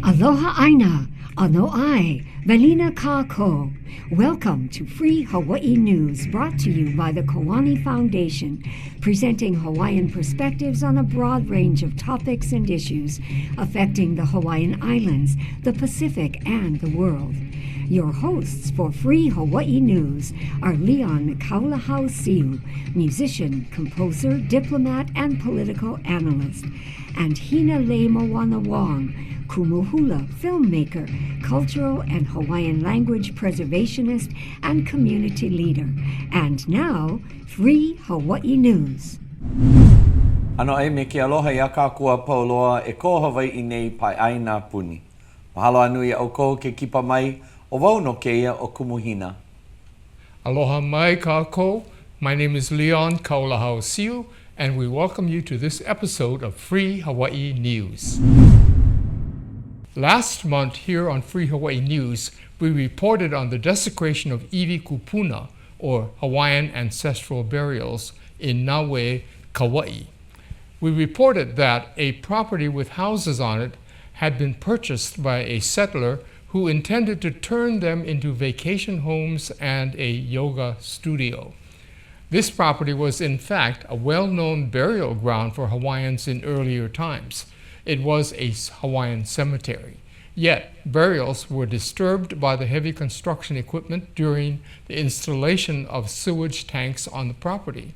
Aloha Aina, Ano Ai, Velina Kako. Welcome to Free Hawaii News, brought to you by the Koani Foundation, presenting Hawaiian perspectives on a broad range of topics and issues affecting the Hawaiian Islands, the Pacific, and the world. Your hosts for Free Hawaii News are Leon Kaulahau-Siu, musician, composer, diplomat, and political analyst, and Hinaleimoana Wong, Kumu filmmaker, cultural and Hawaiian language preservationist, and community leader. And now, Free Hawaii News. Ano e me ke aloha ia kākua pauloa e ko Hawaii nei pai ai nā puni. Mahalo anui au ko ke kipa mai o wau no keia o Kumuhina. Aloha mai kākou. My name is Leon Kaulahau-Siu, and we welcome you to this episode of Free Hawaii News. Last month here on Free Hawaii News, we reported on the desecration of iwi kupuna, or Hawaiian ancestral burials, in Naue, Kauai. We reported that a property with houses on it had been purchased by a settler who intended to turn them into vacation homes and a yoga studio. This property was in fact a well-known burial ground for Hawaiians in earlier times. It was a Hawaiian cemetery. Yet, burials were disturbed by the heavy construction equipment during the installation of sewage tanks on the property.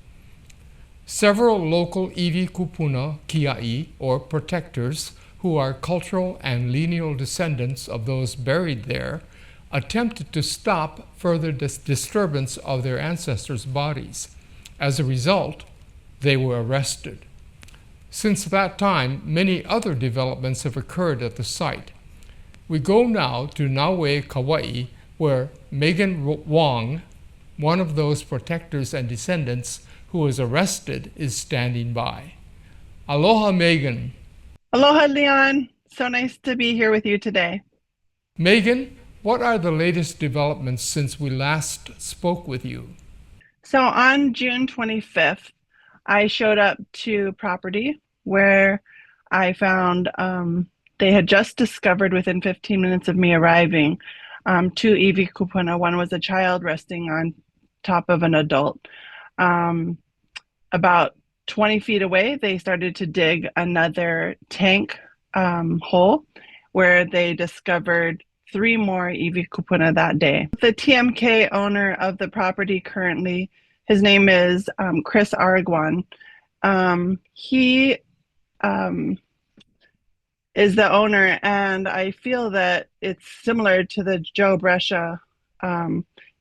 Several local iwi kupuna kia'i, or protectors, who are cultural and lineal descendants of those buried there, attempted to stop further disturbance of their ancestors' bodies. As a result, they were arrested. Since that time, many other developments have occurred at the site. We go now to Naue, Kauai, where Megan Wong, one of those protectors and descendants who was arrested, is standing by. Aloha, Megan. Aloha, Leon. So nice to be here with you today. Megan, what are the latest developments since we last spoke with you? So on June 25th, I showed up to property where I found they had just discovered within 15 minutes of me arriving two iwi kupuna. One was a child resting on top of an adult. About 20 feet away, they started to dig another tank hole where they discovered 3 more iwi kupuna that day. The TMK owner of the property currently, his name is Chris Aragwan. He is the owner, and I feel that it's similar to the Joe Brescia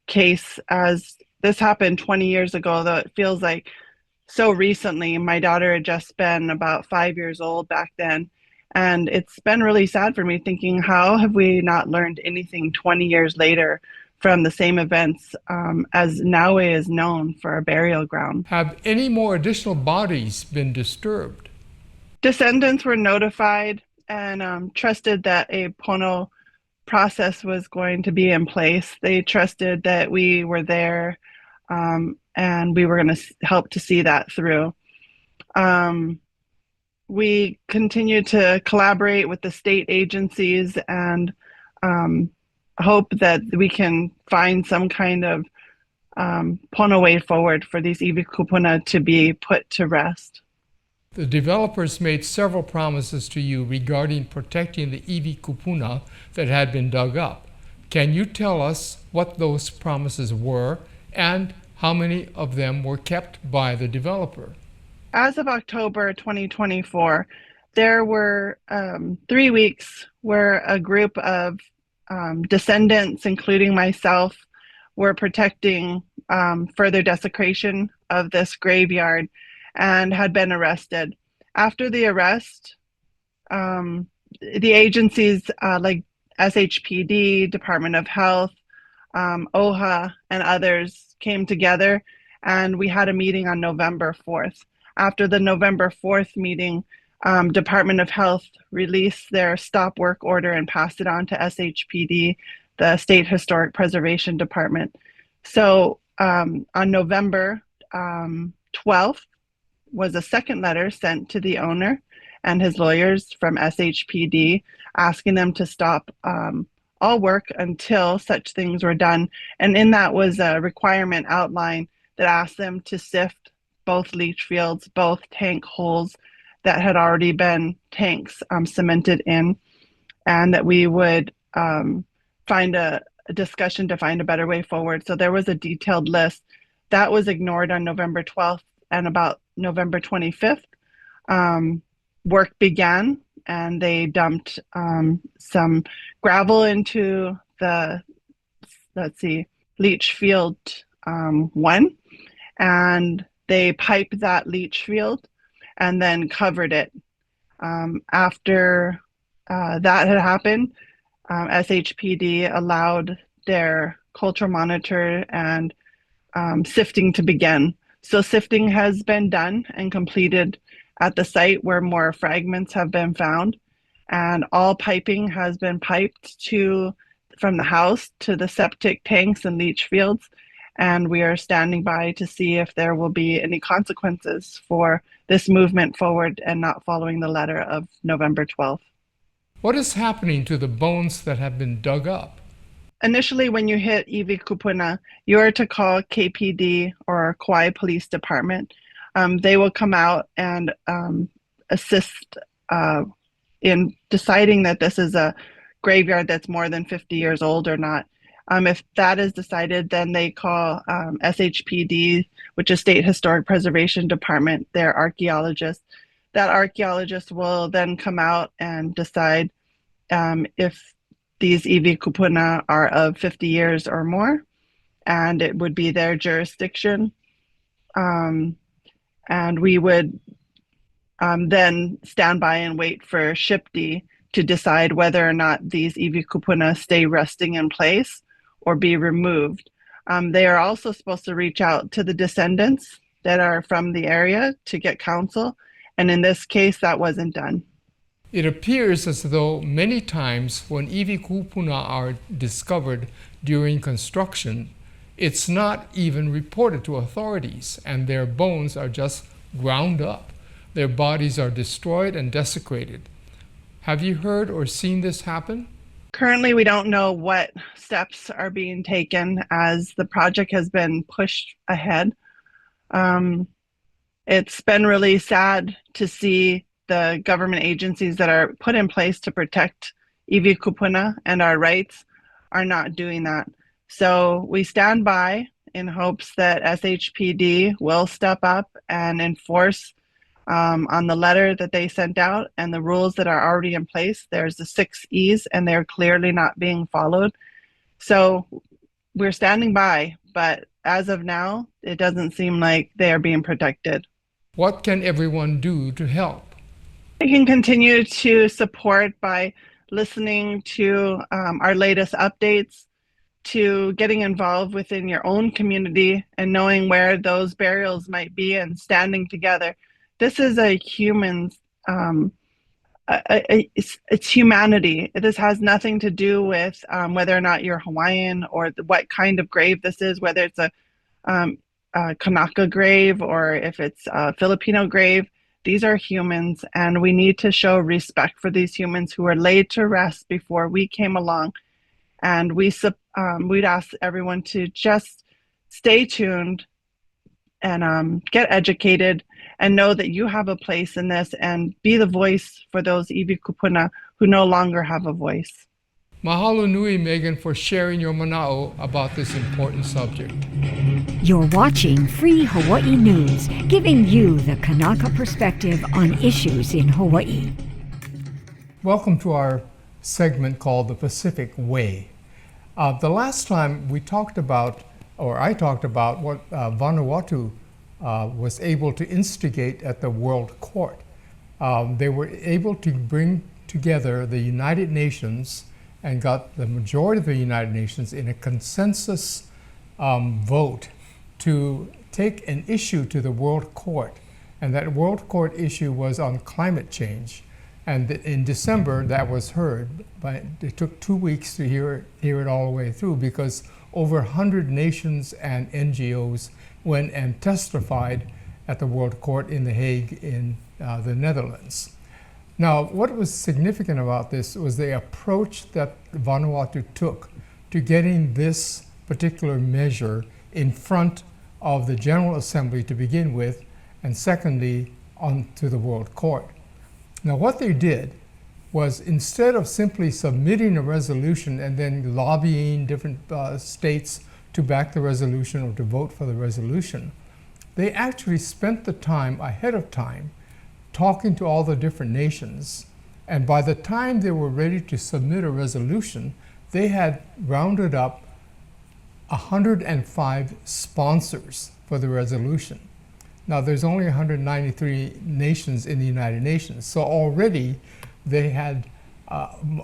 case, as this happened 20 years ago, though it feels like so recently. My daughter had just been about 5 years old back then, and it's been really sad for me thinking, how have we not learned anything 20 years later from the same events, as Naue is known for a burial ground. Have any more additional bodies been disturbed? Descendants were notified and trusted that a pono process was going to be in place. They trusted that we were there, and we were going to help to see that through. We continue to collaborate with the state agencies and hope that we can find some kind of pono way forward for these iwi kupuna to be put to rest. The developers made several promises to you regarding protecting the iwi kupuna that had been dug up. Can you tell us what those promises were and how many of them were kept by the developer? As of October 2024, there were 3 weeks where a group of descendants, including myself, were protecting further desecration of this graveyard and had been arrested. After the arrest, the agencies like SHPD, Department of Health, OHA, and others came together, and we had a meeting on November 4th. After the November 4th meeting, Department of Health released their stop work order and passed it on to SHPD, the State Historic Preservation Department. So on November 12th was a second letter sent to the owner, and his lawyers from SHPD, asking them to stop all work until such things were done. And in that was a requirement outline that asked them to sift both leach fields, both tank holes that had already been tanks cemented in, and that we would find a discussion to find a better way forward. So there was a detailed list. That was ignored on November 12th, and about November 25th, work began, and they dumped some gravel into the, leach field 1, and they piped that leach field and then covered it. After that had happened, SHPD allowed their culture monitor and sifting to begin. So sifting has been done and completed at the site where more fragments have been found, and all piping has been piped from the house to the septic tanks and leach fields, and we are standing by to see if there will be any consequences for this movement forward and not following the letter of November 12th. What is happening to the bones that have been dug up? Initially, when you hit iwi kupuna, you are to call KPD or Kauai Police Department. They will come out and assist in deciding that this is a graveyard that's more than 50 years old or not. If that is decided, then they call SHPD, which is State Historic Preservation Department, their archaeologist. That archaeologist will then come out and decide if these iwi kupuna are of 50 years or more, and it would be their jurisdiction. And we would then stand by and wait for SHPD to decide whether or not these iwi kupuna stay resting in place or be removed. They are also supposed to reach out to the descendants that are from the area to get counsel, and in this case, that wasn't done. It appears as though many times when iwi kupuna are discovered during construction, it's not even reported to authorities, and their bones are just ground up. Their bodies are destroyed and desecrated. Have you heard or seen this happen? Currently, we don't know what steps are being taken as the project has been pushed ahead. It's been really sad to see the government agencies that are put in place to protect iwi kupuna and our rights are not doing that. So we stand by in hopes that SHPD will step up and enforce on the letter that they sent out and the rules that are already in place. There's the 6 E's and they're clearly not being followed. So we're standing by, but as of now, it doesn't seem like they are being protected. What can everyone do to help? You can continue to support by listening to our latest updates, to getting involved within your own community and knowing where those burials might be and standing together. This is a human, it's humanity. This has nothing to do with whether or not you're Hawaiian or what kind of grave this is, whether it's a Kanaka grave or if it's a Filipino grave. These are humans, and we need to show respect for these humans who were laid to rest before we came along. And we'd ask everyone to just stay tuned and get educated and know that you have a place in this and be the voice for those iwi kupuna who no longer have a voice. Mahalo nui, Megan, for sharing your mana'o about this important subject. You're watching Free Hawaii News, giving you the Kanaka perspective on issues in Hawaii. Welcome to our segment called The Pacific Way. The last time we talked about, or I talked about, what Vanuatu was able to instigate at the World Court. They were able to bring together the United Nations and got the majority of the United Nations in a consensus vote to take an issue to the World Court. And that World Court issue was on climate change. And in December, that was heard, but it took 2 weeks to hear it all the way through because over 100 nations and NGOs went and testified at the World Court in The Hague in the Netherlands. Now, what was significant about this was the approach that Vanuatu took to getting this particular measure in front of the General Assembly to begin with, and secondly, onto the World Court. Now, what they did was, instead of simply submitting a resolution and then lobbying different states to back the resolution or to vote for the resolution, they actually spent the time ahead of time talking to all the different nations. And by the time they were ready to submit a resolution, they had rounded up 105 sponsors for the resolution. Now, there's only 193 nations in the United Nations, so already they had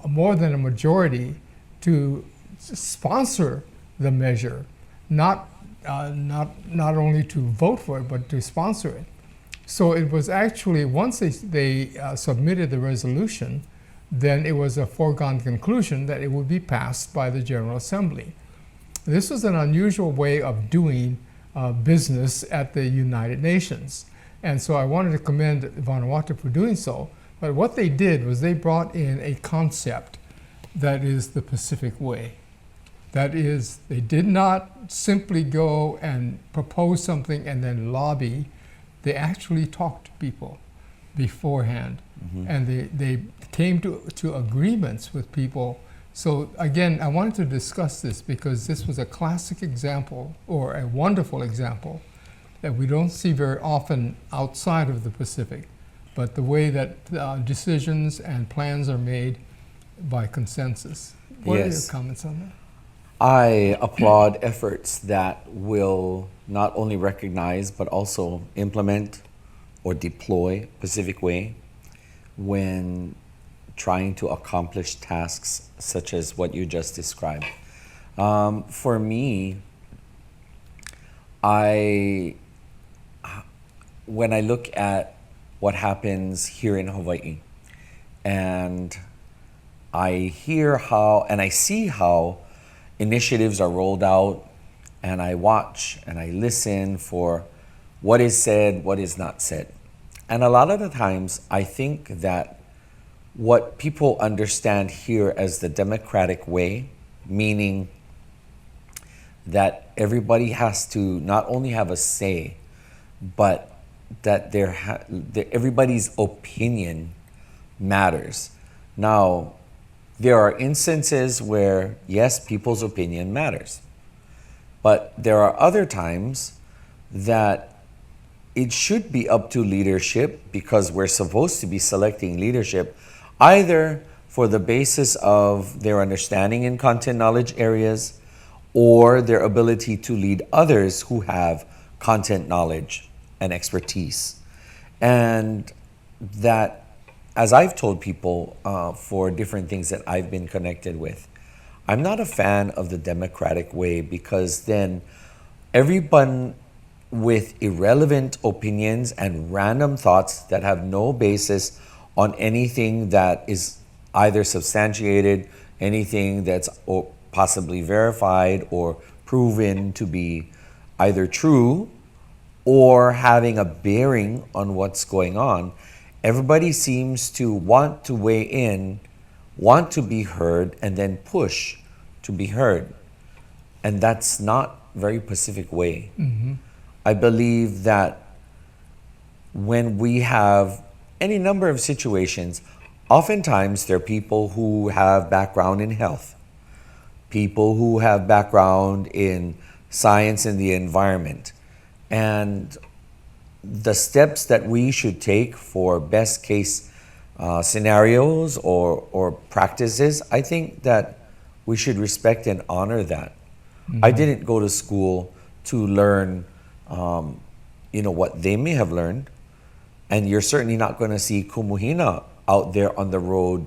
more than a majority to sponsor the measure, not only to vote for it, but to sponsor it. So it was actually, once they submitted the resolution, then it was a foregone conclusion that it would be passed by the General Assembly. This was an unusual way of doing business at the United Nations. And so I wanted to commend Vanuatu for doing so. But what they did was they brought in a concept that is the Pacific Way. That is, they did not simply go and propose something and then lobby. They actually talked to people beforehand. Mm-hmm. And they came to agreements with people. So again, I wanted to discuss this because this was a classic example, or a wonderful example, that we don't see very often outside of the Pacific, but the way that decisions and plans are made by consensus. What are your comments on that? I applaud efforts that will not only recognize but also implement or deploy Pacific Way when trying to accomplish tasks such as what you just described. For me, when I look at what happens here in Hawaii, and I hear how, and I see how initiatives are rolled out, and I watch and I listen for what is said, what is not said. And a lot of the times, I think that what people understand here as the democratic way, meaning that everybody has to not only have a say, but that everybody's opinion matters. Now, there are instances where, yes, people's opinion matters. But there are other times that it should be up to leadership, because we're supposed to be selecting leadership either for the basis of their understanding in content knowledge areas or their ability to lead others who have content knowledge and expertise. And that, as I've told people for different things that I've been connected with, I'm not a fan of the democratic way, because then everyone with irrelevant opinions and random thoughts that have no basis on anything that is either substantiated, anything that's possibly verified or proven to be either true or having a bearing on what's going on. Everybody seems to want to weigh in, want to be heard, and then push to be heard. And that's not very Pacific Way. Mm-hmm. I believe that when we have any number of situations, oftentimes there are people who have background in health, people who have background in science and the environment, and the steps that we should take for best case scenarios or practices, I think that we should respect and honor that. Mm-hmm. I didn't go to school to learn what they may have learned. And you're certainly not going to see Kumu Hina out there on the road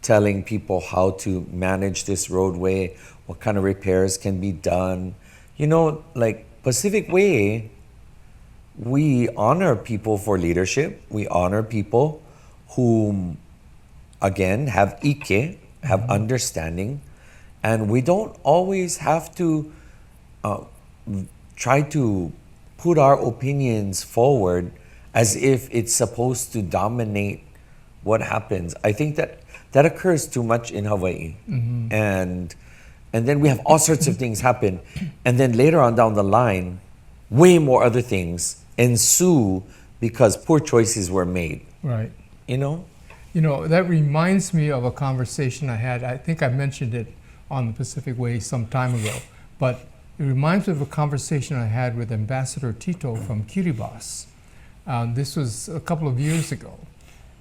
telling people how to manage this roadway, what kind of repairs can be done. Like Pacific Way, we honor people for leadership. We honor people who, again, have ike, have understanding. And we don't always have to try to put our opinions forward as if it's supposed to dominate what happens. I think that occurs too much in Hawaii. And then we have all sorts of things happen. And then later on down the line, way more other things ensue because poor choices were made. Right. You know? You know, that reminds me of a conversation I had. I think I mentioned it on the Pacific Way some time ago, but it reminds me of a conversation I had with Ambassador Tito from Kiribati. This was a couple of years ago.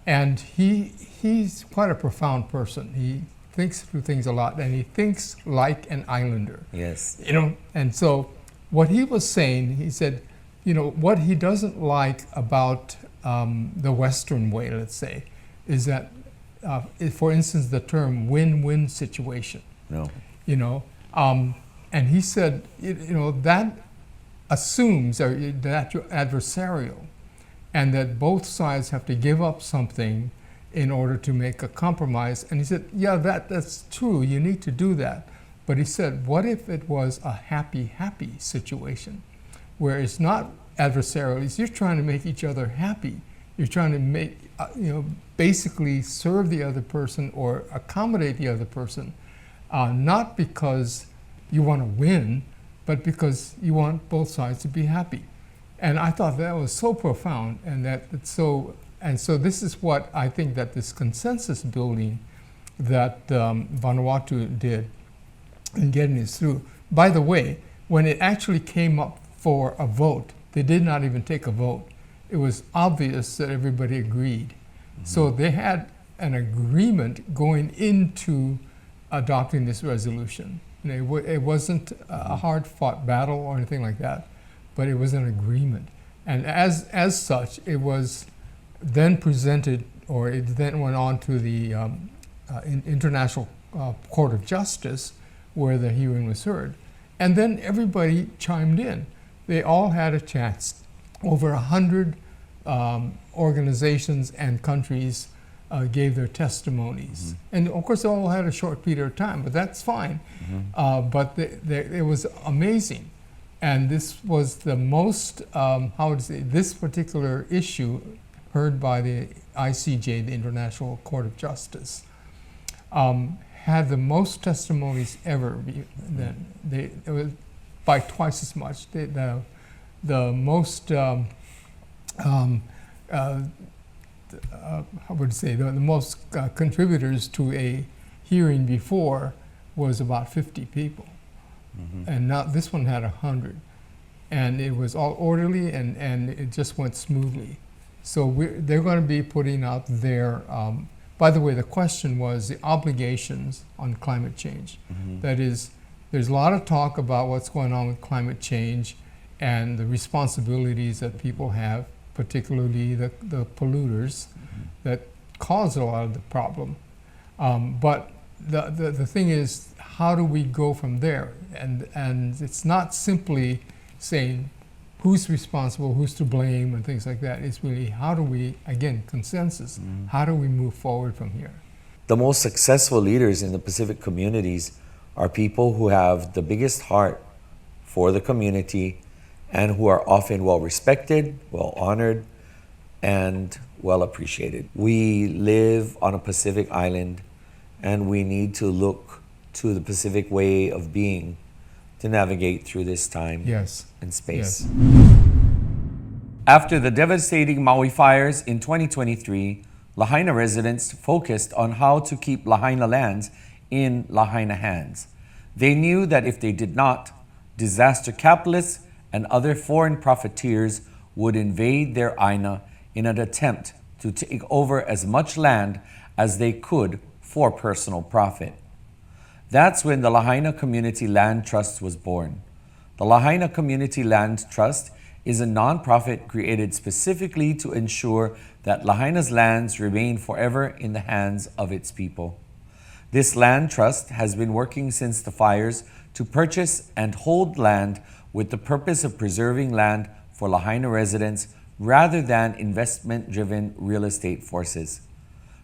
And he's quite a profound person. He thinks through things a lot, and he thinks like an islander. Yes. You know, and so what he was saying, he said, you know, what he doesn't like about the Western way, let's say, is that, for instance, the term win-win situation. No. You know, and he said, you know, that assumes that you're adversarial, and that both sides have to give up something in order to make a compromise. And he said, yeah, that's true, you need to do that. But he said, what if it was a happy situation, where it's not adversarial, it's you're trying to make each other happy. You're trying to make, you know, basically serve the other person or accommodate the other person, not because you want to win, but because you want both sides to be happy. And I thought that was so profound, and so this is what I think that this consensus building that Vanuatu did in getting this through. By the way, when it actually came up for a vote, they did not even take a vote. It was obvious that everybody agreed. So they had an agreement going into adopting this resolution. You know, it wasn't a hard-fought battle or anything like that, but it was an agreement. And as such, it was then presented, or it then went on to the International Court of Justice, where the hearing was heard. And then everybody chimed in. They all had a chance. Over 100 organizations and countries gave their testimonies. And of course, they all had a short period of time, but that's fine. But it was amazing. And this was the most, this particular issue heard by the ICJ, the International Court of Justice, had the most testimonies ever. It was by twice as much. The most, the most contributors to a hearing before was about 50 people. And now this one had 100. And it was all orderly, and it just went smoothly. So they're going to be putting out their, by the way, the question was the obligations on climate change. That is, there's a lot of talk about what's going on with climate change and the responsibilities that people have, particularly the polluters that cause a lot of the problem. But the thing is, how do we go from there? And it's not simply saying who's responsible, who's to blame, and things like that. It's really, how do we, again, consensus, how do we move forward from here? The most successful leaders in the Pacific communities are people who have the biggest heart for the community and who are often well respected, well honored, and well appreciated. We live on a Pacific island, and we need to look to the Pacific way of being to navigate through this time and space. After the devastating Maui fires in 2023, Lahaina residents focused on how to keep Lahaina lands in Lahaina hands. They knew that if they did not, disaster capitalists and other foreign profiteers would invade their Aina in an attempt to take over as much land as they could for personal profit. That's when the Lahaina Community Land Trust was born. The Lahaina Community Land Trust is a nonprofit created specifically to ensure that Lahaina's lands remain forever in the hands of its people. This land trust has been working since the fires to purchase and hold land with the purpose of preserving land for Lahaina residents rather than investment-driven real estate forces.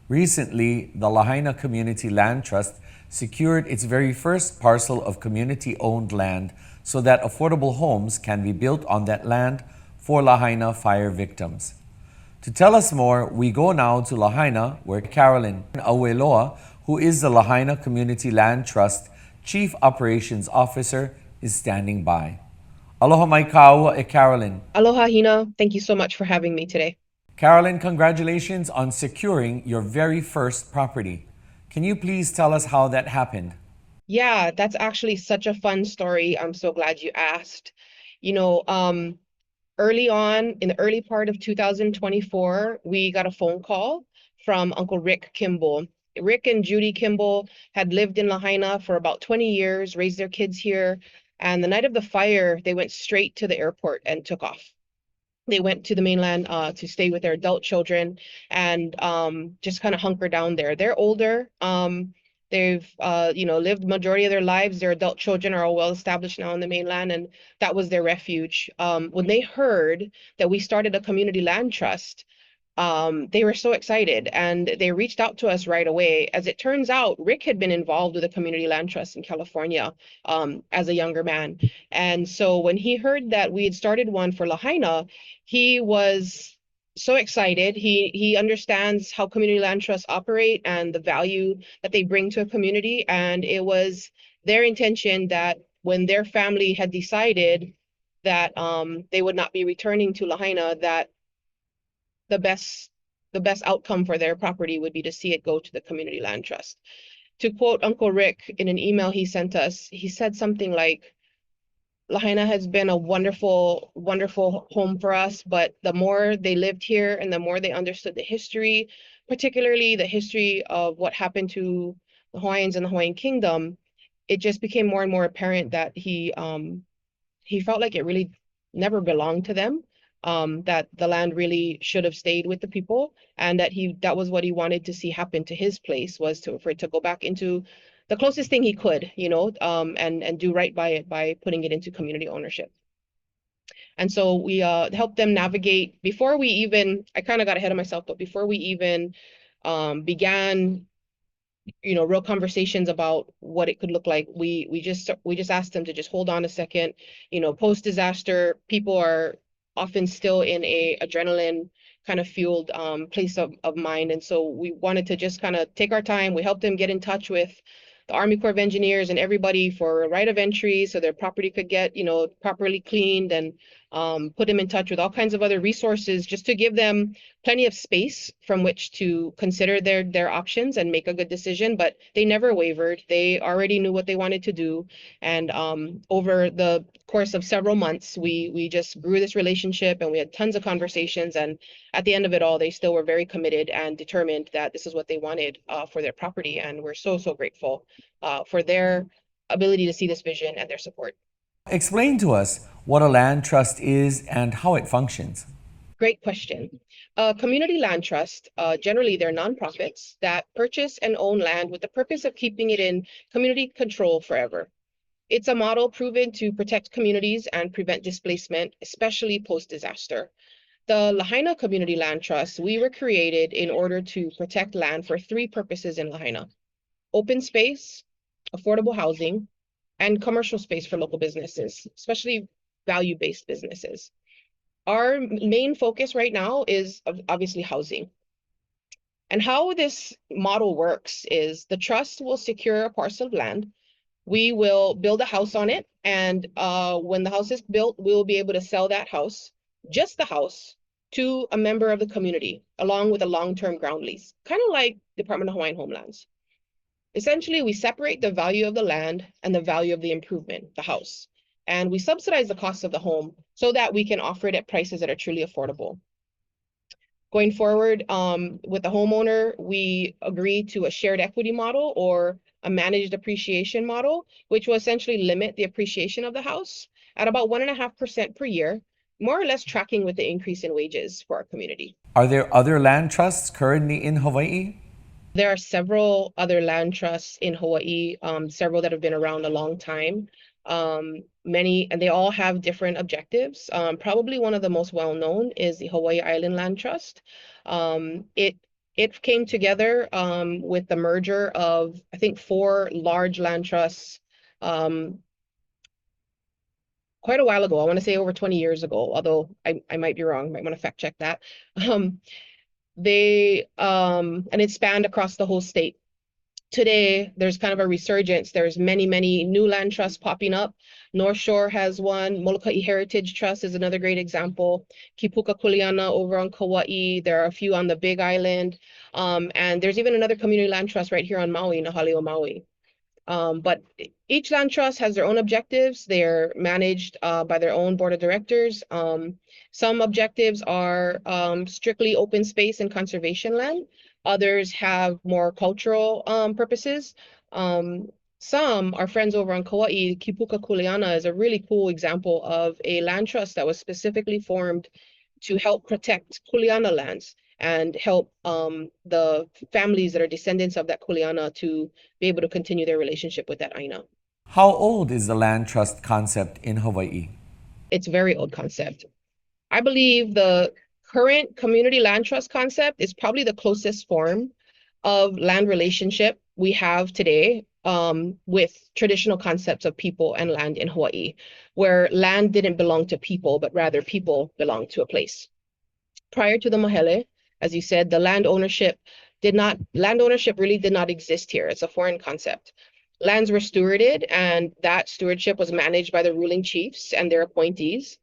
Recently, the Lahaina Community Land Trust secured its very first parcel of community-owned land so that affordable homes can be built on that land for Lahaina fire victims. To tell us more, we go now to Lahaina, where Carolyn Aueloa, who is the Lahaina Community Land Trust Chief Operations Officer, is standing by. Aloha mai kaua Carolyn. Aloha, Hina. Thank you so much for having me today. Carolyn, congratulations on securing your very first property. Can you please tell us how that happened? Yeah, that's actually such a fun story. I'm so glad you asked. You know, early on, in the early part of 2024, we got a phone call from Uncle Rick Kimball. Rick and Judy Kimball had lived in Lahaina for about 20 years, raised their kids here, and the night of the fire, they went straight to the airport and took off. They went to the mainland to stay with their adult children and just kind of hunker down there. They're older. They've lived majority of their lives. Their adult children are all well established now on the mainland, and that was their refuge. When they heard that we started a community land trust, they were so excited and they reached out to us right away. As it turns out, Rick had been involved with a community land trust in California as a younger man. And so when he heard that we had started one for Lahaina, he was so excited. He understands how community land trusts operate and the value that they bring to a community. And it was their intention that when their family had decided that they would not be returning to Lahaina, that the best outcome for their property would be to see it go to the community land trust. To quote Uncle Rick in an email he sent us, he said something like, Lahaina has been a wonderful, wonderful home for us, but the more they lived here and the more they understood the history, particularly the history of what happened to the Hawaiians and the Hawaiian Kingdom, it just became more and more apparent that he felt like it really never belonged to them, that the land really should have stayed with the people, and that was what he wanted to see happen to his place, was for it to go back into the closest thing he could, and do right by it by putting it into community ownership. And so we helped them navigate I kind of got ahead of myself, but before we even began real conversations about what it could look like, we just asked them to just hold on a second. Post disaster, people are often still in a adrenaline kind of fueled place of mind, and so we wanted to just kind of take our time. We helped them get in touch with the Army Corps of Engineers and everybody for a right of entry so their property could get properly cleaned, and put them in touch with all kinds of other resources just to give them plenty of space from which to consider their options and make a good decision. But they never wavered. They already knew what they wanted to do. And over the course of several months, we just grew this relationship, and we had tons of conversations. And at the end of it all, they still were very committed and determined that this is what they wanted for their property. And we're so, so grateful for their ability to see this vision and their support. Explain to us what a land trust is and how it functions. Great question. Community land trust, generally they're nonprofits that purchase and own land with the purpose of keeping it in community control forever. It's a model proven to protect communities and prevent displacement, especially post-disaster. The Lahaina Community Land Trust, we were created in order to protect land for three purposes in Lahaina: open space, affordable housing, and commercial space for local businesses, especially value-based businesses. Our main focus right now is obviously housing. And how this model works is the trust will secure a parcel of land. We will build a house on it, and when the house is built, we will be able to sell that house, just the house, to a member of the community, along with a long-term ground lease, kind of like Department of Hawaiian Homelands. Essentially, we separate the value of the land and the value of the improvement, the house, and we subsidize the cost of the home so that we can offer it at prices that are truly affordable. Going forward, with the homeowner, we agree to a shared equity model or a managed appreciation model, which will essentially limit the appreciation of the house at about 1.5% per year, more or less tracking with the increase in wages for our community. Are there other land trusts currently in Hawaii? There are several other land trusts in Hawaii, several that have been around a long time. Many, and they all have different objectives. Probably one of the most well-known is the Hawaii Island Land Trust. It came together with the merger of, I think, 4 large land trusts quite a while ago. I want to say over 20 years ago, although I might be wrong, might want to fact check that. And it spanned across the whole state. Today, there's kind of a resurgence. There's many new land trusts popping up. North Shore has one. Molokai Heritage Trust is another great example. Kipuka Kuleana over on Kauai. There are a few on the Big Island. And there's even another community land trust right here on Maui, Nahaleo Maui. But each land trust has their own objectives. They're managed by their own board of directors. Some objectives are strictly open space and conservation land. Others have more cultural purposes. Some, our friends over on Kauai, Kipuka Kuleana is a really cool example of a land trust that was specifically formed to help protect Kuleana lands and help the families that are descendants of that Kuleana to be able to continue their relationship with that Aina. How old is the land trust concept in Hawaii? It's a very old concept. I believe the current community land trust concept is probably the closest form of land relationship we have today with traditional concepts of people and land in Hawaii, where land didn't belong to people, but rather people belonged to a place. Prior to the Mahele, as you said, the land ownership really did not exist here. It's a foreign concept. Lands were stewarded, and that stewardship was managed by the ruling chiefs and their appointees.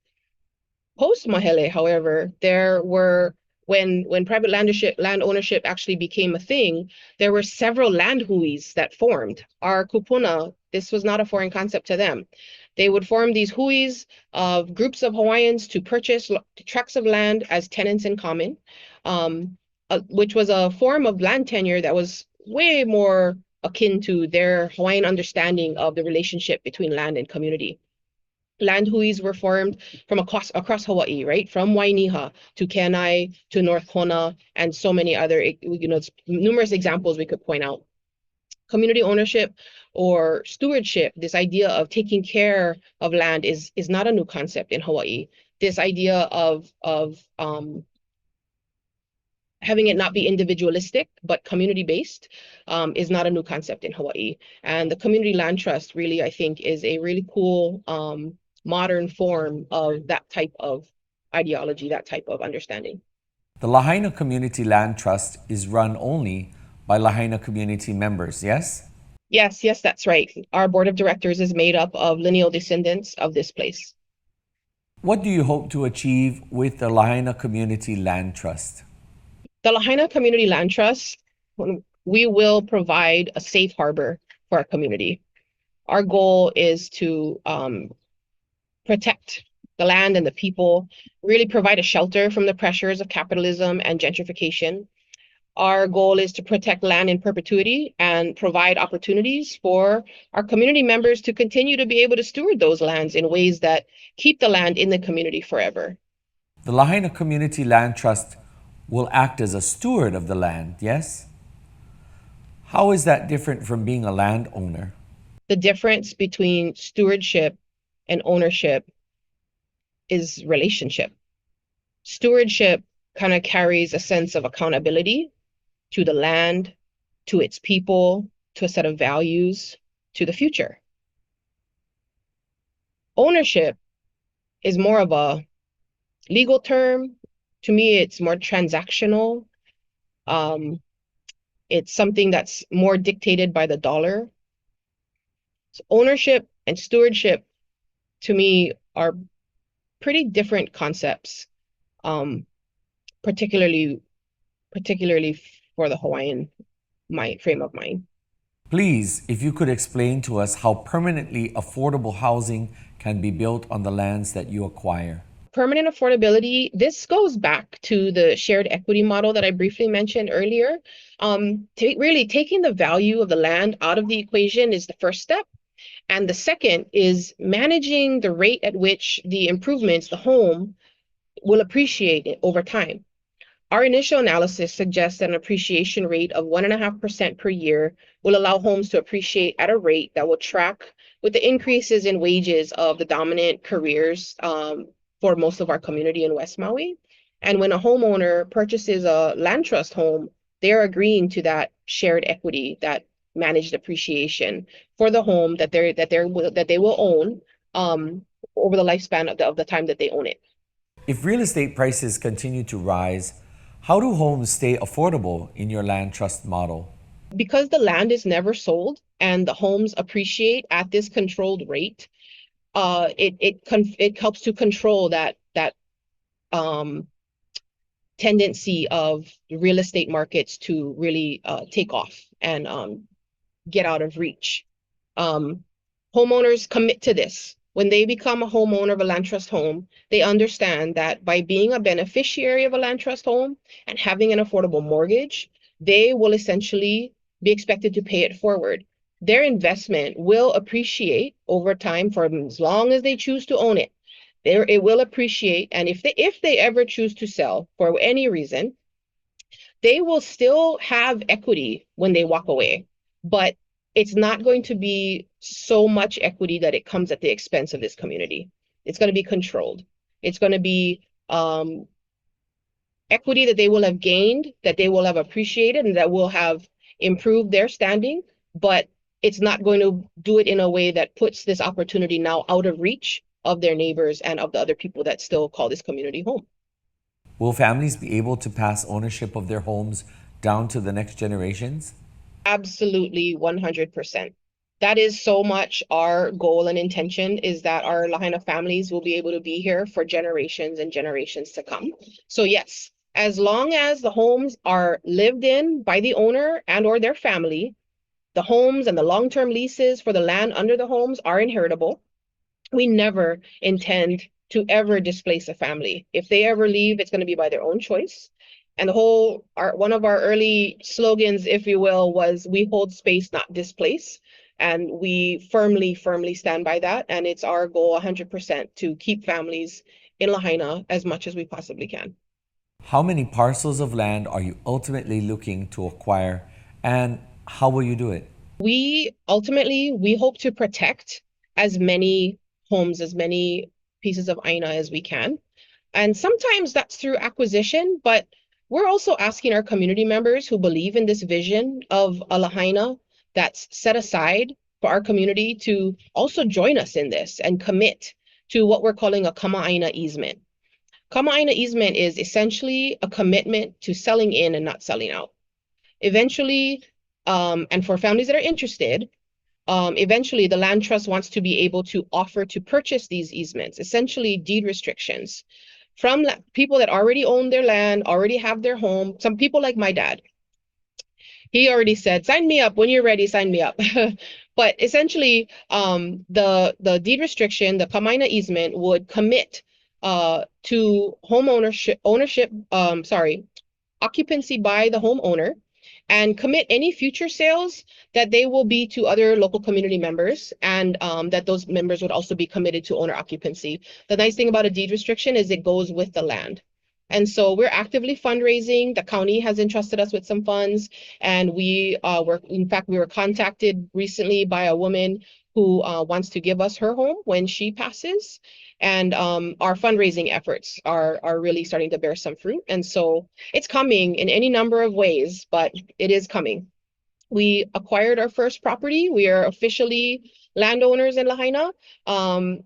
Post Mahele, however, when private land ownership actually became a thing, there were several land huis that formed. Our kupuna, this was not a foreign concept to them. They would form these huis of groups of Hawaiians to purchase tracts of land as tenants in common, which was a form of land tenure that was way more akin to their Hawaiian understanding of the relationship between land and community. Land huis were formed from across Hawaii, right? From Wainiha to Kenai to North Kona and so many other, numerous examples we could point out. Community ownership or stewardship, this idea of taking care of land is not a new concept in Hawaii. This idea of having it not be individualistic, but community-based is not a new concept in Hawaii. And the community land trust really, I think, is a really cool modern form of that type of ideology, that type of understanding. The Lahaina Community Land Trust is run only by Lahaina community members, yes? Yes, that's right. Our board of directors is made up of lineal descendants of this place. What do you hope to achieve with the Lahaina Community Land Trust? The Lahaina Community Land Trust, we will provide a safe harbor for our community. Our goal is to protect the land and the people, really provide a shelter from the pressures of capitalism and gentrification. Our goal is to protect land in perpetuity and provide opportunities for our community members to continue to be able to steward those lands in ways that keep the land in the community forever. The Lahaina Community Land Trust will act as a steward of the land, yes? How is that different from being a landowner? The difference between stewardship and ownership is relationship. Stewardship kind of carries a sense of accountability to the land, to its people, to a set of values, to the future. Ownership is more of a legal term. To me, it's more transactional. It's something that's more dictated by the dollar. So ownership and stewardship, to me, are pretty different concepts, particularly for the Hawaiian frame of mind. Please, if you could explain to us how permanently affordable housing can be built on the lands that you acquire. Permanent affordability, this goes back to the shared equity model that I briefly mentioned earlier. Really taking the value of the land out of the equation is the first step. And the second is managing the rate at which the improvements, the home, will appreciate it over time. Our initial analysis suggests that an appreciation rate of 1.5% per year will allow homes to appreciate at a rate that will track with the increases in wages of the dominant careers for most of our community in West Maui. And when a homeowner purchases a land trust home, they're agreeing to that shared equity, that managed appreciation for the home that they will own over the lifespan of the time that they own it. If real estate prices continue to rise, how do homes stay affordable in your land trust model? Because the land is never sold and the homes appreciate at this controlled rate, it helps to control that tendency of real estate markets to really take off and get out of reach. Homeowners commit to this. When they become a homeowner of a land trust home, they understand that by being a beneficiary of a land trust home and having an affordable mortgage, they will essentially be expected to pay it forward. Their investment will appreciate over time for as long as they choose to own it. It will appreciate, and if they ever choose to sell for any reason, they will still have equity when they walk away, but it's not going to be so much equity that it comes at the expense of this community. It's going to be controlled. It's going to be equity that they will have gained, that they will have appreciated, and that will have improved their standing, but it's not going to do it in a way that puts this opportunity now out of reach of their neighbors and of the other people that still call this community home. Will families be able to pass ownership of their homes down to the next generations? Absolutely, 100%. That is so much our goal and intention, is that our Lahaina families will be able to be here for generations and generations to come. So yes, as long as the homes are lived in by the owner and or their family, the homes and the long-term leases for the land under the homes are inheritable. We never intend to ever displace a family. If they ever leave, it's going to be by their own choice. And one of our early slogans, if you will, was "We hold space, not displace." And we firmly stand by that. And it's our goal 100% to keep families in Lahaina as much as we possibly can. How many parcels of land are you ultimately looking to acquire, and how will you do it? We hope to protect as many homes, as many pieces of aina as we can. And sometimes that's through acquisition, but we're also asking our community members who believe in this vision of a Lahaina that's set aside for our community to also join us in this and commit to what we're calling a kama'aina easement. Kama'aina easement is essentially a commitment to selling in and not selling out. Eventually, and for families that are interested, eventually the land trust wants to be able to offer to purchase these easements, essentially deed restrictions, from people that already own their land, already have their home. Some people like my dad, he already said, sign me up when you're ready, sign me up. But essentially, the deed restriction, the kama'aina easement, would commit to occupancy by the homeowner, and commit any future sales that they will be to other local community members, and that those members would also be committed to owner occupancy. The nice thing about a deed restriction is it goes with the land. And so we're actively fundraising. The county has entrusted us with some funds, and we were contacted recently by a woman who wants to give us her home when she passes. And our fundraising efforts are really starting to bear some fruit. And so it's coming in any number of ways, but it is coming. We acquired our first property. We are officially landowners in Lahaina.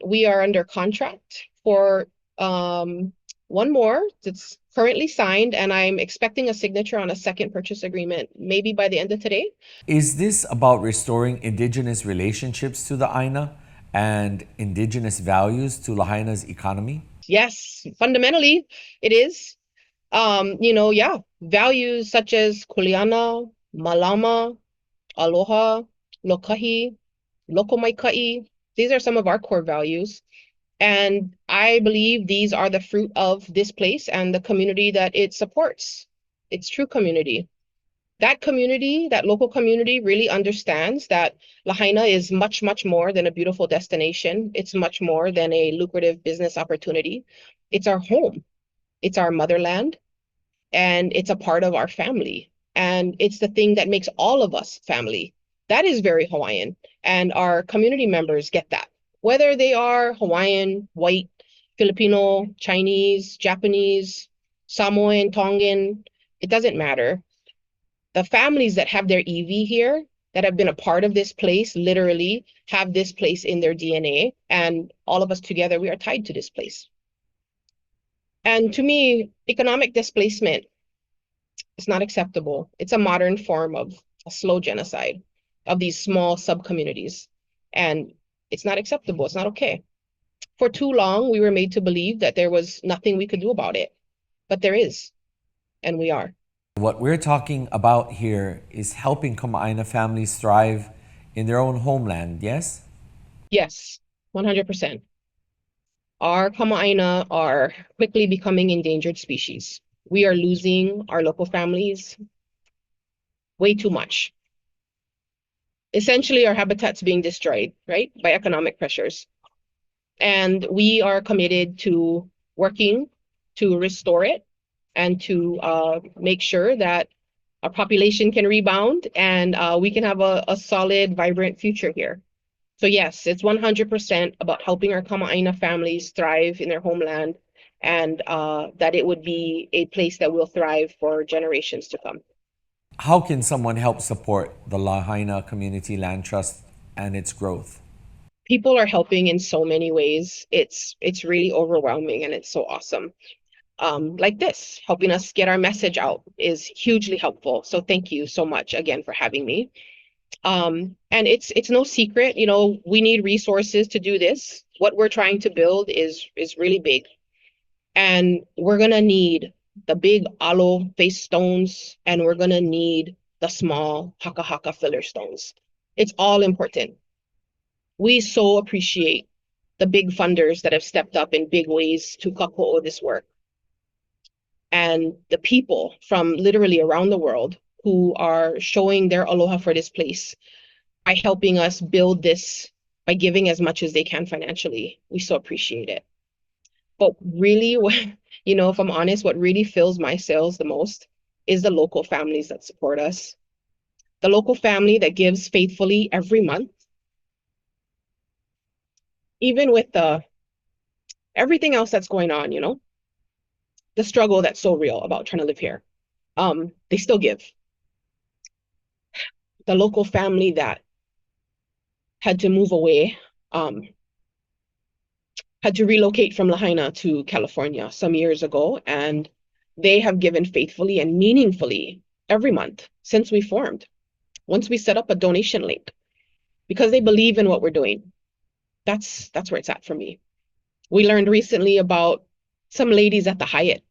We are under contract for one more that's currently signed, and I'm expecting a signature on a second purchase agreement, maybe by the end of today. Is this about restoring indigenous relationships to the aina and indigenous values to Lahaina's economy? Yes, fundamentally it is. Values such as kuleana, malama, aloha, lokahi, lokomaikai. These are some of our core values. And I believe these are the fruit of this place and the community that it supports. It's true community. That community, that local community, really understands that Lahaina is much, much more than a beautiful destination. It's much more than a lucrative business opportunity. It's our home. It's our motherland. And it's a part of our family. And it's the thing that makes all of us family. That is very Hawaiian. And our community members get that. Whether they are Hawaiian, white, Filipino, Chinese, Japanese, Samoan, Tongan, it doesn't matter. The families that have their iwi here that have been a part of this place, literally have this place in their DNA. And all of us together, we are tied to this place. And to me, economic displacement is not acceptable. It's a modern form of a slow genocide of these small sub-communities. And it's not acceptable. It's not okay. For too long, we were made to believe that there was nothing we could do about it. But there is, and we are. What we're talking about here is helping Kama'aina families thrive in their own homeland, yes? Yes, 100%. Our Kama'aina are quickly becoming endangered species. We are losing our local families way too much. Essentially, our habitat's being destroyed, right, by economic pressures. And we are committed to working to restore it and to make sure that our population can rebound and we can have a solid, vibrant future here. So yes, it's 100% about helping our Kama'aina families thrive in their homeland, and that it would be a place that will thrive for generations to come. How can someone help support the Lahaina Community Land Trust and its growth? People are helping in so many ways. It's really overwhelming and it's so awesome. Like this, helping us get our message out is hugely helpful. So thank you so much again for having me. And it's no secret, you know, we need resources to do this. What we're trying to build is really big. And we're gonna need the big alo face stones, and we're gonna need the small haka haka filler stones. It's all important. We so appreciate the big funders that have stepped up in big ways to kako'o this work. And the people from literally around the world who are showing their aloha for this place by helping us build this, by giving as much as they can financially. We so appreciate it. But really, you know, if I'm honest, what really fills my sails the most is the local families that support us. The local family that gives faithfully every month, even with everything else that's going on, you know, the struggle that's so real about trying to live here. They still give. The local family that had to move away, had to relocate from Lahaina to California some years ago, and they have given faithfully and meaningfully every month since we formed. Once we set up a donation link, because they believe in what we're doing. That's where it's at for me. We learned recently about some ladies at the Hyatt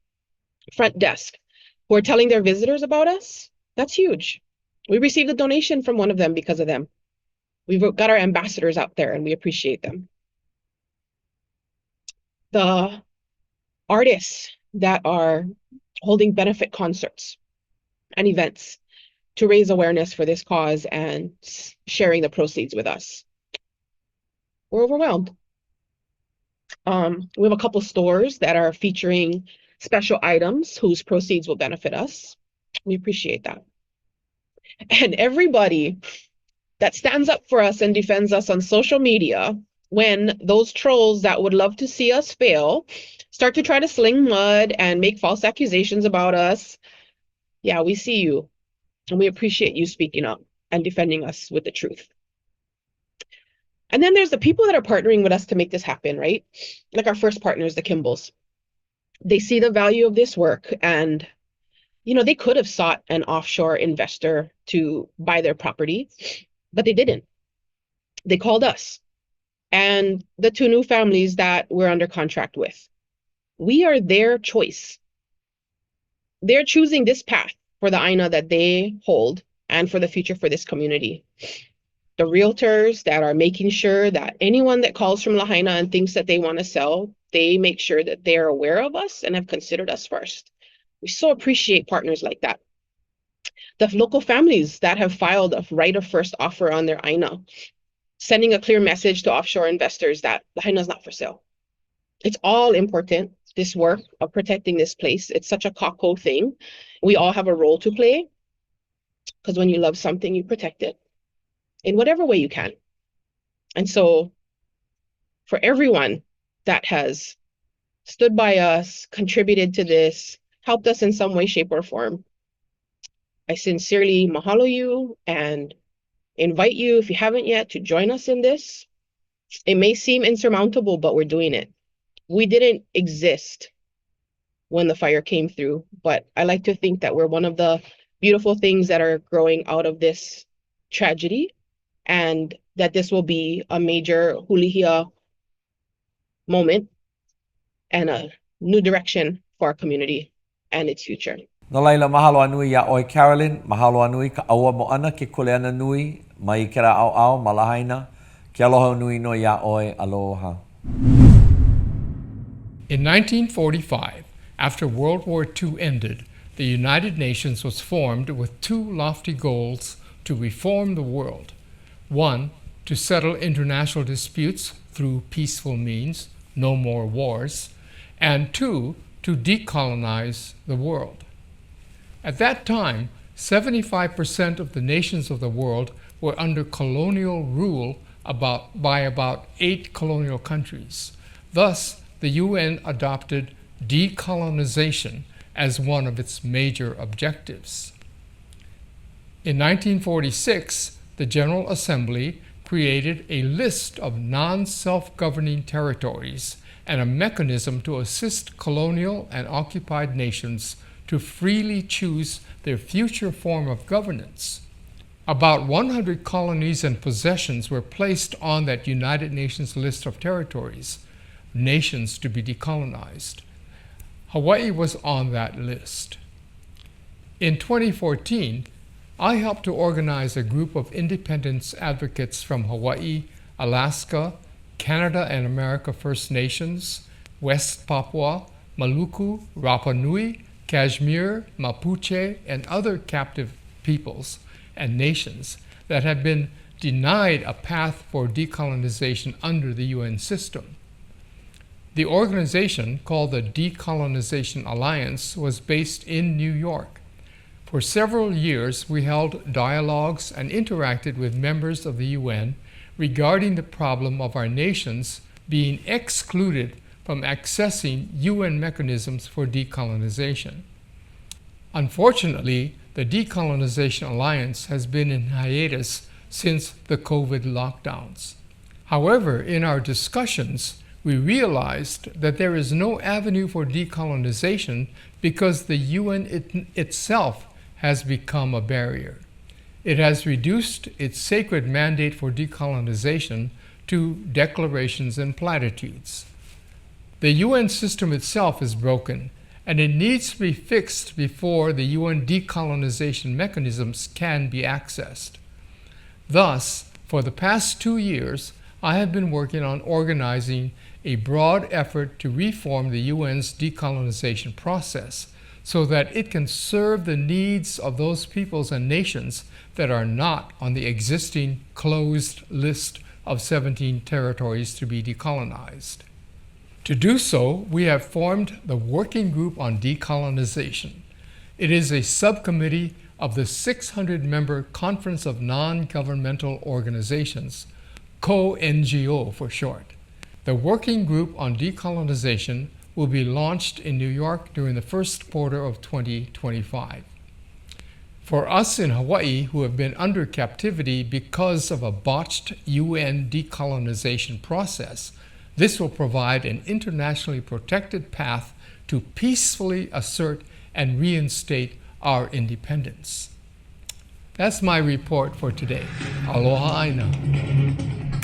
front desk who are telling their visitors about us. That's huge. We received a donation from one of them because of them. We've got our ambassadors out there and we appreciate them. The artists that are holding benefit concerts and events to raise awareness for this cause and sharing the proceeds with us. We're overwhelmed. We have a couple stores that are featuring special items whose proceeds will benefit us. We appreciate that. And everybody that stands up for us and defends us on social media, when those trolls that would love to see us fail start to try to sling mud and make false accusations about us, yeah, we see you. And we appreciate you speaking up and defending us with the truth. And then there's the people that are partnering with us to make this happen, right? Like our first partners, the Kimballs. They see the value of this work and, you know, they could have sought an offshore investor to buy their property, but they didn't. They called us and the two new families that we're under contract with. We are their choice. They're choosing this path for the Aina that they hold and for the future for this community. The realtors that are making sure that anyone that calls from Lahaina and thinks that they want to sell, they make sure that they're aware of us and have considered us first. We so appreciate partners like that. The local families that have filed a right of first offer on their Aina, sending a clear message to offshore investors that Lahaina is not for sale. It's all important, this work of protecting this place. It's such a kako thing. We all have a role to play because when you love something, you protect it in whatever way you can. And so for everyone that has stood by us, contributed to this, helped us in some way, shape, or form, I sincerely mahalo you and invite you, if you haven't yet, to join us in this. It may seem insurmountable, but we're doing it. We didn't exist when the fire came through, but I like to think that we're one of the beautiful things that are growing out of this tragedy, and that this will be a major hulihia moment and a new direction for our community and its future. No laila mahalo anui ya oi Carolyn, mahalo anui ka aua mo ana ke kuleana nui, mai kera au au ma Lahaina, ke aloha nui no ya oi aloha. In 1945, after World War II ended, the United Nations was formed with two lofty goals to reform the world. One, to settle international disputes through peaceful means, no more wars, and two, to decolonize the world. At that time, 75% of the nations of the world were under colonial rule by about 8 colonial countries. Thus, the UN adopted decolonization as one of its major objectives. In 1946, the General Assembly created a list of non-self-governing territories and a mechanism to assist colonial and occupied nations to freely choose their future form of governance. About 100 colonies and possessions were placed on that United Nations list of territories, nations to be decolonized. Hawaii was on that list. In 2014, I helped to organize a group of independence advocates from Hawaii, Alaska, Canada and America First Nations, West Papua, Maluku, Rapa Nui, Kashmir, Mapuche, and other captive peoples and nations that have been denied a path for decolonization under the UN system. The organization, called the Decolonization Alliance, was based in New York. For several years, we held dialogues and interacted with members of the UN regarding the problem of our nations being excluded from accessing UN mechanisms for decolonization. Unfortunately, the Decolonization Alliance has been in hiatus since the COVID lockdowns. However, in our discussions, we realized that there is no avenue for decolonization because the UN itself has become a barrier. It has reduced its sacred mandate for decolonization to declarations and platitudes. The UN system itself is broken, and it needs to be fixed before the UN decolonization mechanisms can be accessed. Thus, for the past 2 years, I have been working on organizing a broad effort to reform the UN's decolonization process so that it can serve the needs of those peoples and nations that are not on the existing closed list of 17 territories to be decolonized. To do so, we have formed the Working Group on Decolonization. It is a subcommittee of the 600-member Conference of Non-Governmental Organizations, CONGO for short. The Working Group on Decolonization will be launched in New York during the first quarter of 2025. For us in Hawaii who have been under captivity because of a botched UN decolonization process, this will provide an internationally protected path to peacefully assert and reinstate our independence. That's my report for today. Aloha aina.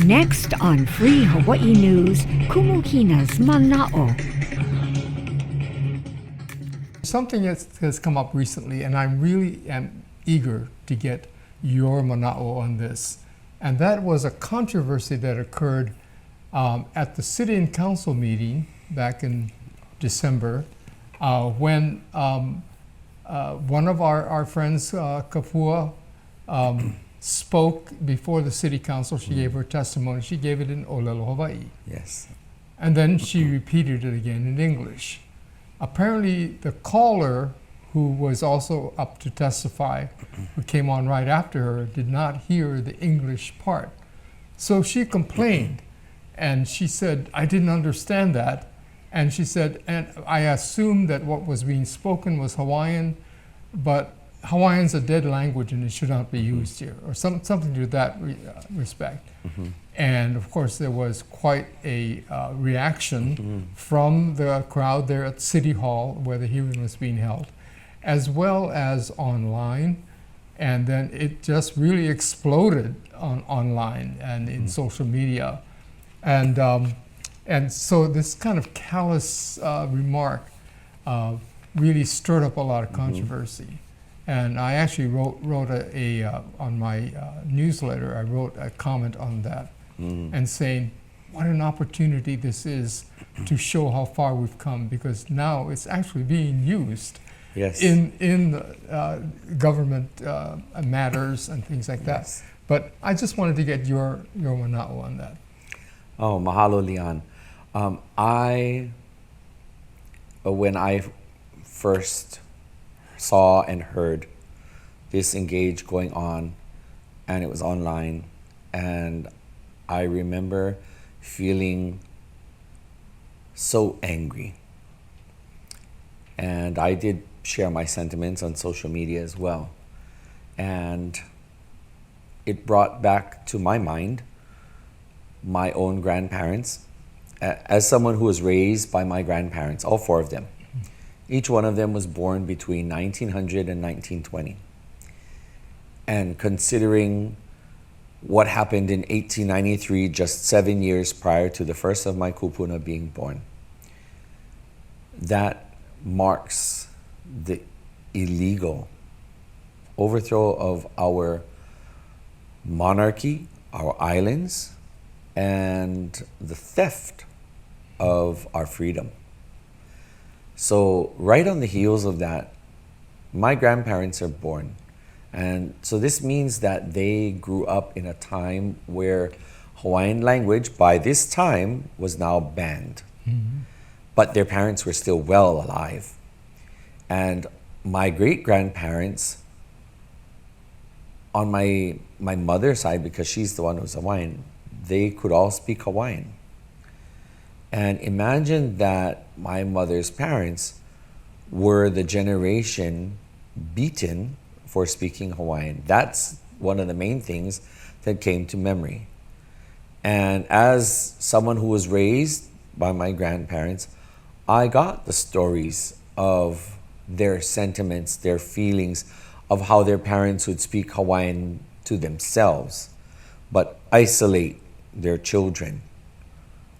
Next on Free Hawaii News, Kumu Hina's Mana'o. Something that has come up recently, and I really am eager to get your mana'o on this, and that was a controversy that occurred at the City and Council meeting back in December when one of our friends, Kaua, spoke before the City Council. She gave her testimony. She gave it in Olelo, Hawaii. Yes. And then she repeated it again in English. Apparently, the caller, who was also up to testify, who came on right after her, did not hear the English part. So she complained, and she said, I didn't understand that. And she said, and I assumed that what was being spoken was Hawaiian, but Hawaiian's a dead language and it should not be used here, or something to that respect. And of course, there was quite a reaction from the crowd there at City Hall where the hearing was being held, as well as online. And then it just really exploded online and in social media. And so this kind of callous remark really stirred up a lot of controversy. And I actually wrote on my newsletter, I wrote a comment on that and saying, what an opportunity this is to show how far we've come, because now it's actually being used in government matters and things like that. But I just wanted to get your mana'o on that. Oh, mahalo, Leon. When I first saw and heard this engage going on, and it was online, and I remember feeling so angry. And I did share my sentiments on social media as well. And it brought back to my mind my own grandparents. As someone who was raised by my grandparents, all four of them, each one of them was born between 1900 and 1920. And considering what happened in 1893, just 7 years prior to the first of my kupuna being born, that marks the illegal overthrow of our monarchy, our islands, and the theft of our freedom. So right on the heels of that, my grandparents are born. And so this means that they grew up in a time where Hawaiian language, by this time, was now banned. But their parents were still well alive. And my great-grandparents, on my mother's side, because she's the one who's Hawaiian, they could all speak Hawaiian. And imagine that my mother's parents were the generation beaten for speaking Hawaiian. That's one of the main things that came to memory. And as someone who was raised by my grandparents, I got the stories of their sentiments, their feelings, of how their parents would speak Hawaiian to themselves, but isolate their children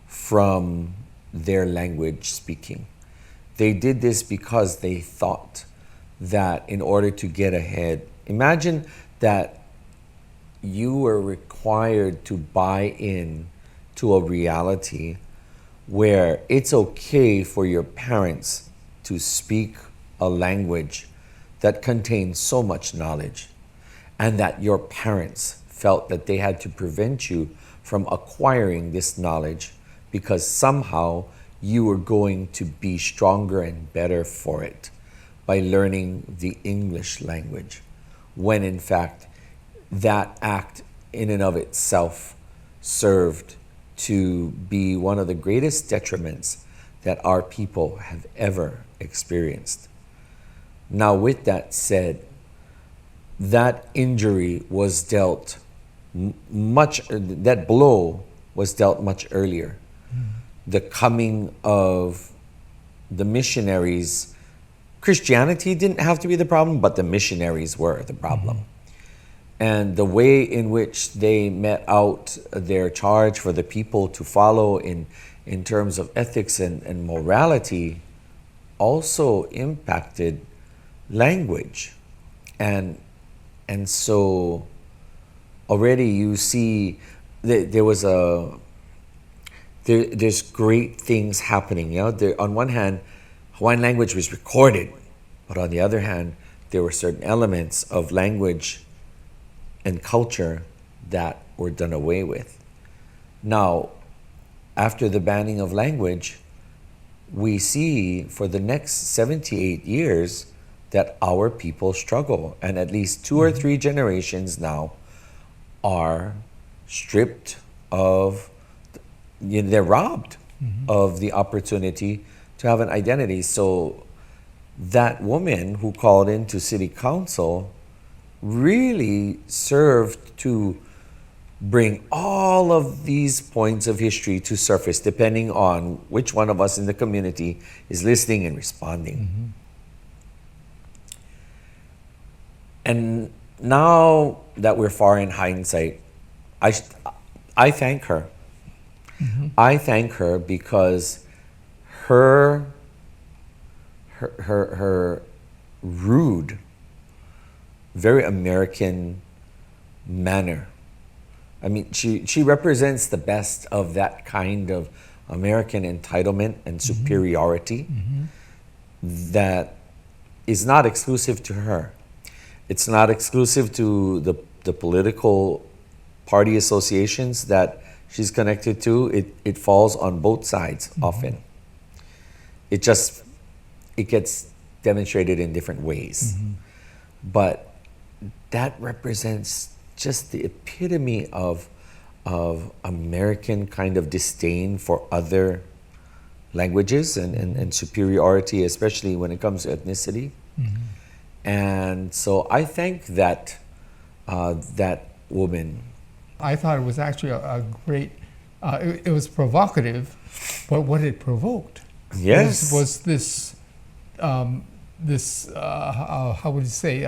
from their language speaking. They did this because they thought that in order to get ahead, imagine that you were required to buy in to a reality where it's okay for your parents to speak a language that contains so much knowledge, and that your parents felt that they had to prevent you from acquiring this knowledge because somehow you were going to be stronger and better for it by learning the English language, when in fact that act in and of itself served to be one of the greatest detriments that our people have ever experienced. Now, with that said, that injury was dealt that blow was dealt much earlier. The coming of the missionaries, Christianity didn't have to be the problem, but the missionaries were the problem. And the way in which they met out their charge for the people to follow in terms of ethics and morality also impacted language. And so already you see that there's great things happening. You know, on one hand, Hawaiian language was recorded, but on the other hand, there were certain elements of language and culture that were done away with. Now, after the banning of language, we see for the next 78 years that our people struggle, and at least 2 or 3 generations now are stripped of, they're robbed of the opportunity to have an identity. So that woman who called into city council really served to bring all of these points of history to surface, depending on which one of us in the community is listening and responding. And now that we're far in hindsight, I thank her. I thank her because her rude, very American manner. I mean, she represents the best of that kind of American entitlement and superiority that is not exclusive to her. It's not exclusive to the political party associations that she's connected to. It falls on both sides often. It gets demonstrated in different ways. But that represents just the epitome of American kind of disdain for other languages and superiority, especially when it comes to ethnicity. And so I thank that woman. I thought it was actually a great, it was provocative, but what it provoked was this, how would you say,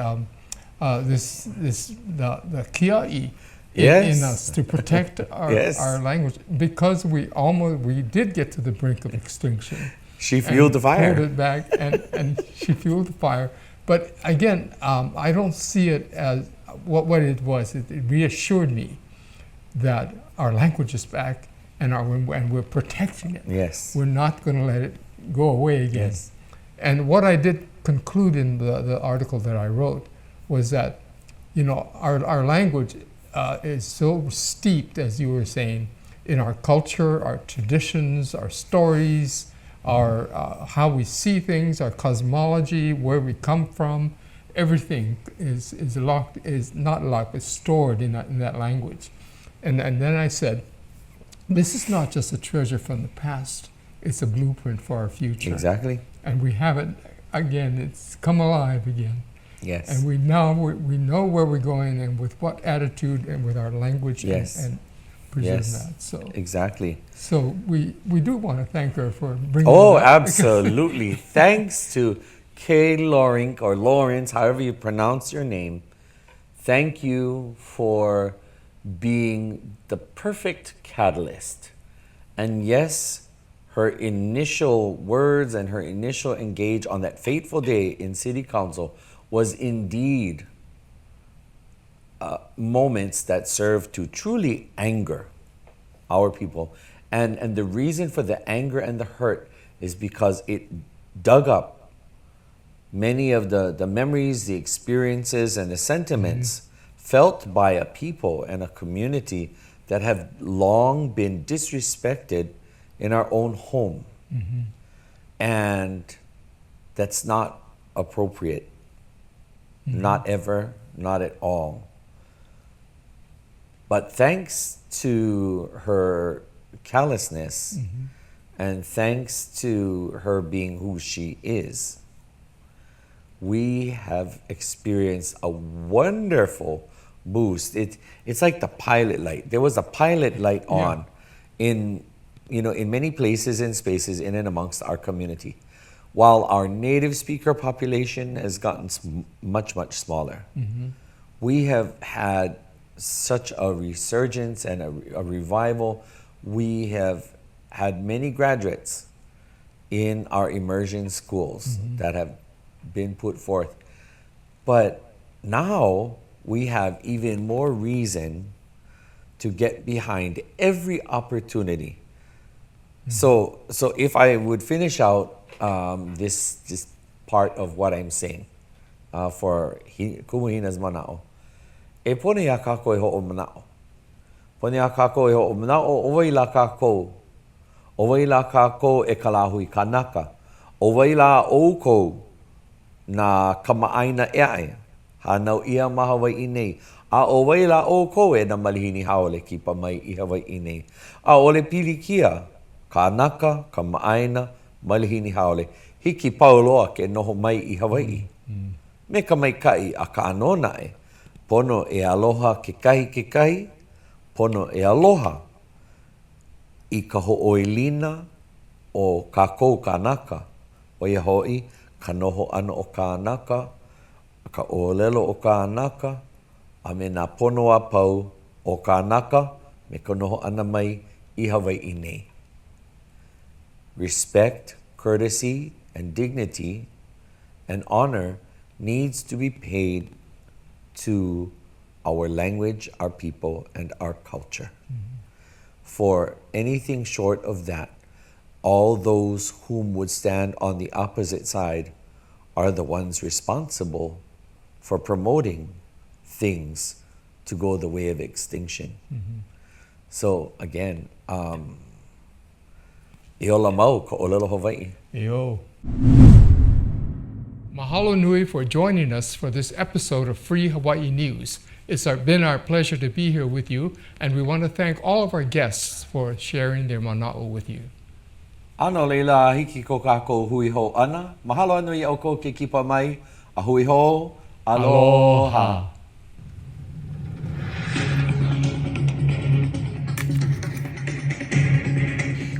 the kiai in us to protect our language, because we did get to the brink of extinction. She fueled the fire. Pulled it back, and she fueled the fire. But again, I don't see it as what it was. It reassured me that our language is back, and we're protecting it. Yes. We're not going to let it go away again. Yes. And what I did conclude in the article that I wrote was that, our language is so steeped, as you were saying, in our culture, our traditions, our stories, our how we see things, our cosmology, where we come from. Everything is stored in that language. And then I said, this is not just a treasure from the past, it's a blueprint for our future. Exactly. And we have it again, it's come alive again. Yes. And we know where we're going and with what attitude and with our language and preserve that. So exactly. So we do want to thank her for bringing Oh, it up. absolutely. Thanks to Kay Lorink, or Lawrence, however you pronounce your name. Thank you for being the perfect catalyst. And yes, her initial words and her initial engage on that fateful day in City Council was indeed moments that served to truly anger our people. And the reason for the anger and the hurt is because it dug up many of the memories, the experiences, and the sentiments felt by a people and a community that have long been disrespected in our own home. And that's not appropriate. Not ever, not at all. But thanks to her callousness and thanks to her being who she is, we have experienced a wonderful boost. It's like the pilot light. There was a pilot light on in many places and spaces in and amongst our community. While our native speaker population has gotten much, much smaller, we have had such a resurgence and a revival. We have had many graduates in our immersion schools that have been put forth. But now we have even more reason to get behind every opportunity. So if I would finish out this part of what I'm saying for Kumu Hinaʻs manao. E pone ia kākou e ho'o manao. Pone ia kākou e ho'o manao, owai la kākou. Owai la kākou e kalahui Kanaka. Owai la oukou na kamaaina eae. Hanau ia ma Hawaiʻi nei. A owai la oukou e na malihini haole ki pa mai I Hawaiʻi nei. A ole pili kia. Kanaka, kamaaina, malihini haole. hiki pauloa ke noho mai I Hawaii. Me ka maikai a ka anona e, pono e aloha ke kahi, pono e aloha I ka hoʻoilina o kākou Kanaka, o ia hoʻi ka noho ʻana o Kanaka, ka ʻōlelo o Kanaka, a me nā pono a pau o Kanaka, me ka noho ʻana mai I Hawaii nei. Respect, courtesy, and dignity and honor needs to be paid to our language, our people, and our culture. For anything short of that, all those whom would stand on the opposite side are the ones responsible for promoting things to go the way of extinction. So again, Iola mau ka ʻōlelo Hawaii. Yo. Mahalo nui for joining us for this episode of Free Hawaii News. It's been our pleasure to be here with you, and we want to thank all of our guests for sharing their mana'o with you. Ano leila hiki ko kākou hui ho ana. Mahalo nui au ko ke kipa mai. A hui ho. Aloha.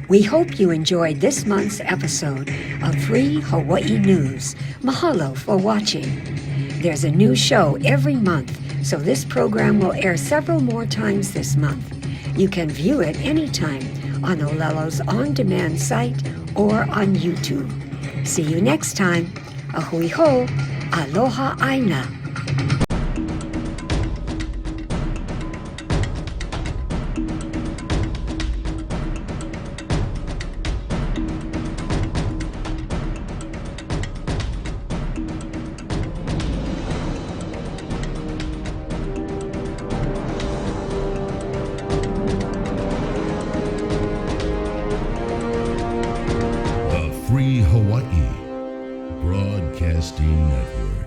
We hope you enjoyed this month's episode of Free Hawaii News. Mahalo for watching. There's a new show every month, so this program will air several more times this month. You can view it anytime on Olelo's on-demand site or on YouTube. See you next time. A hui ho. Aloha aina. The Free Hawaii Broadcasting Network.